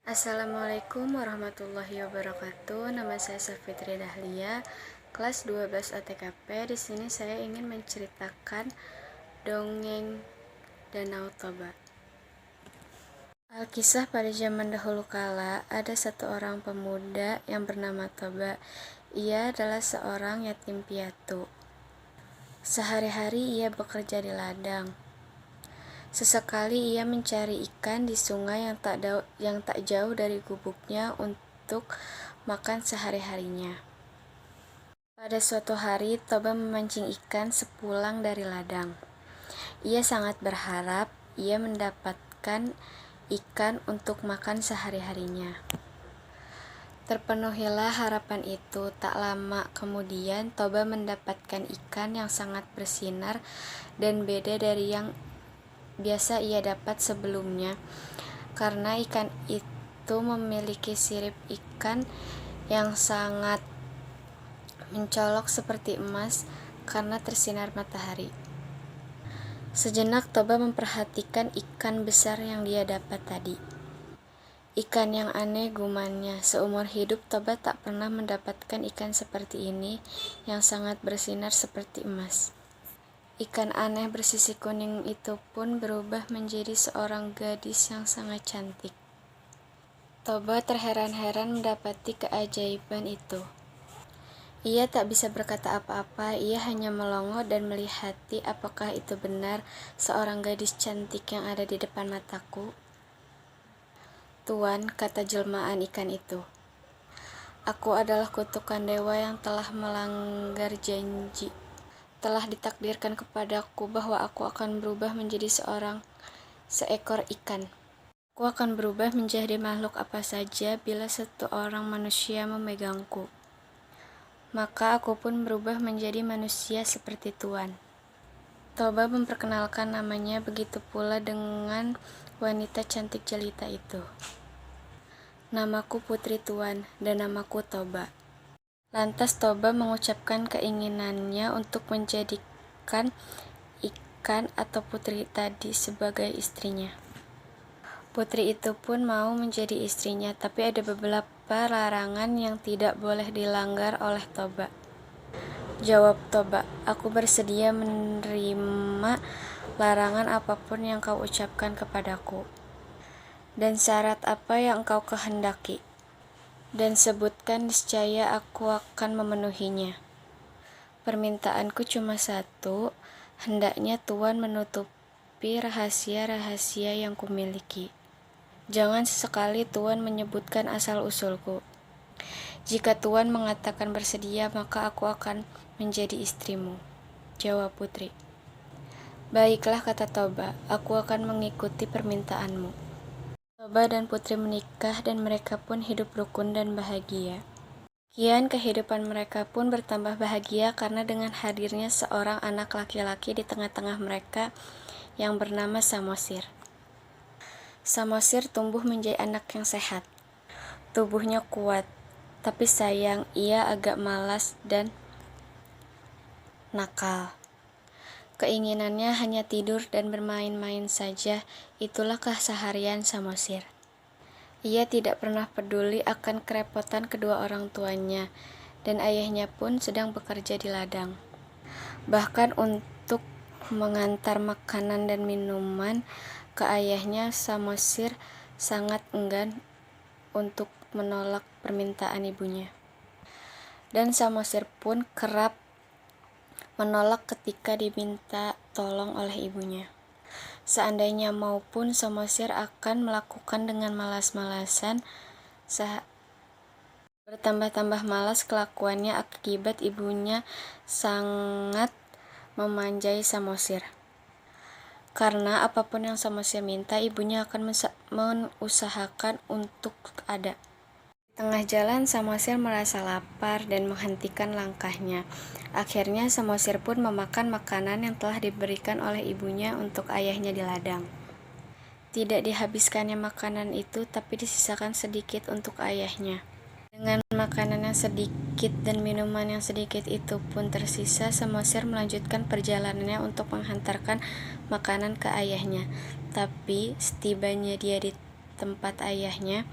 Assalamualaikum warahmatullahi wabarakatuh. Nama saya Safitri Dahlia, kelas 12 ATKP. Di sini saya ingin menceritakan dongeng Danau Toba. Alkisah pada zaman dahulu kala, ada satu orang pemuda yang bernama Toba. Ia adalah seorang yatim piatu. Sehari-hari ia bekerja di ladang. Sesekali ia mencari ikan di sungai yang tak jauh dari gubuknya untuk makan sehari-harinya. Pada suatu hari, Toba memancing ikan sepulang dari ladang. Ia sangat berharap ia mendapatkan ikan untuk makan sehari-harinya. Terpenuhilah harapan itu. Tak lama kemudian, Toba mendapatkan ikan yang sangat bersinar dan beda dari yang biasa ia dapat sebelumnya, karena ikan itu memiliki sirip ikan yang sangat mencolok seperti emas karena tersinar matahari. Sejenak Toba memperhatikan ikan besar yang dia dapat tadi. Ikan yang aneh, gumannya. Seumur hidup Toba tak pernah mendapatkan ikan seperti ini yang sangat bersinar seperti emas. Ikan aneh bersisi kuning itu pun berubah menjadi seorang gadis yang sangat cantik. Toba terheran-heran mendapati keajaiban itu. Ia tak bisa berkata apa-apa, ia hanya melongo dan melihati apakah itu benar seorang gadis cantik yang ada di depan mataku. Tuan, kata jelmaan ikan itu, aku adalah kutukan dewa yang telah melanggar janji. Telah ditakdirkan kepadaku bahwa aku akan berubah menjadi seekor ikan. Aku akan berubah menjadi makhluk apa saja bila satu orang manusia memegangku. Maka aku pun berubah menjadi manusia seperti Tuan. Toba memperkenalkan namanya, begitu pula dengan wanita cantik jelita itu. Namaku Putri Tuan, dan namaku Toba. Lantas Toba mengucapkan keinginannya untuk menjadikan ikan atau putri tadi sebagai istrinya. Putri itu pun mau menjadi istrinya, tapi ada beberapa larangan yang tidak boleh dilanggar oleh Toba. Jawab Toba, aku bersedia menerima larangan apapun yang kau ucapkan kepadaku. Dan syarat apa yang engkau kehendaki? Dan sebutkan, niscaya aku akan memenuhinya. Permintaanku cuma satu, hendaknya Tuan menutupi rahasia-rahasia yang kumiliki. Jangan sesekali Tuan menyebutkan asal-usulku. Jika Tuan mengatakan bersedia, maka aku akan menjadi istrimu, jawab Putri. Baiklah, kata Toba, aku akan mengikuti permintaanmu. Toba dan Putri menikah dan mereka pun hidup rukun dan bahagia. Kian kehidupan mereka pun bertambah bahagia karena dengan hadirnya seorang anak laki-laki di tengah-tengah mereka yang bernama Samosir. Samosir tumbuh menjadi anak yang sehat. Tubuhnya kuat, tapi sayang ia agak malas dan nakal. Keinginannya hanya tidur dan bermain-main saja, itulah keseharian Samosir. Ia tidak pernah peduli akan kerepotan kedua orang tuanya, dan ayahnya pun sedang bekerja di ladang. Bahkan untuk mengantar makanan dan minuman ke ayahnya, Samosir sangat enggan untuk menolak permintaan ibunya. Dan Samosir pun kerap menolak ketika diminta tolong oleh ibunya. Seandainya maupun Samosir akan melakukan dengan malas-malasan. Bertambah-tambah malas kelakuannya akibat ibunya sangat memanjai Samosir. Karena apapun yang Samosir minta, ibunya akan mengusahakan untuk ada. Tengah jalan, Samosir merasa lapar dan menghentikan langkahnya. Akhirnya Samosir pun memakan makanan yang telah diberikan oleh ibunya untuk ayahnya di ladang. Tidak dihabiskannya makanan itu, tapi disisakan sedikit untuk ayahnya. Dengan makanan yang sedikit dan minuman yang sedikit itu pun tersisa, Samosir melanjutkan perjalanannya untuk menghantarkan makanan ke ayahnya. Tapi setibanya dia di tempat ayahnya.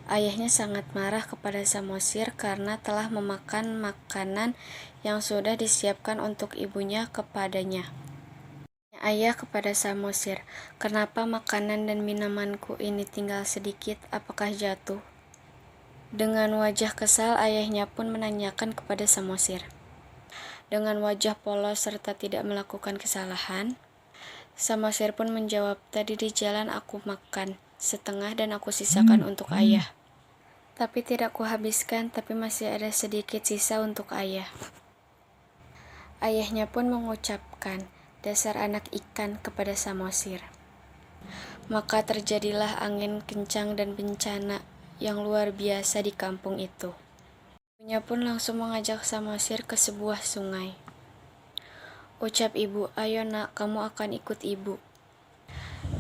Ayahnya sangat marah kepada Samosir karena telah memakan makanan yang sudah disiapkan untuk ibunya kepadanya. Ayah kepada Samosir, "Kenapa makanan dan minumanku ini tinggal sedikit? Apakah jatuh?" Dengan wajah kesal, ayahnya pun menanyakan kepada Samosir. Dengan wajah polos serta tidak melakukan kesalahan, Samosir pun menjawab, "Tadi di jalan aku makan setengah dan aku sisakan untuk ayah. Tapi tidak kuhabiskan, tapi masih ada sedikit sisa untuk ayah." Ayahnya pun mengucapkan, "Dasar anak ikan," kepada Samosir. Maka terjadilah angin kencang dan bencana yang luar biasa di kampung itu. Ibunya pun langsung mengajak Samosir ke sebuah sungai. Ucap ibu, "Ayo nak, kamu akan ikut ibu."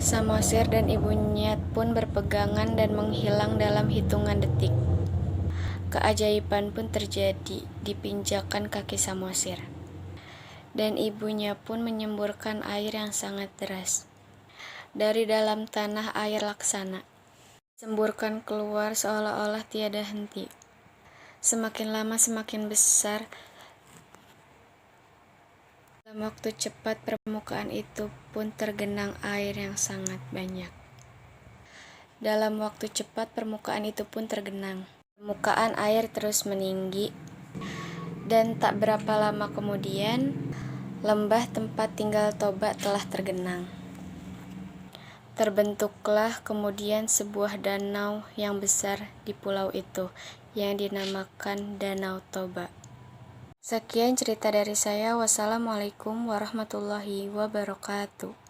Samosir dan ibunya pun berpegangan dan menghilang dalam hitungan detik. Keajaiban pun terjadi di pinjakan kaki Samosir. Dan ibunya pun menyemburkan air yang sangat deras. Dari dalam tanah air laksana semburkan keluar seolah-olah tiada henti. Semakin lama semakin besar. Dalam waktu cepat permukaan itu pun tergenang air yang sangat banyak. Dalam waktu cepat permukaan itu pun tergenang. Permukaan air terus meninggi. Dan tak berapa lama kemudian, lembah tempat tinggal Toba telah tergenang. Terbentuklah kemudian sebuah danau yang besar di pulau itu, yang dinamakan Danau Toba. Sekian cerita dari saya. Wassalamualaikum warahmatullahi wabarakatuh.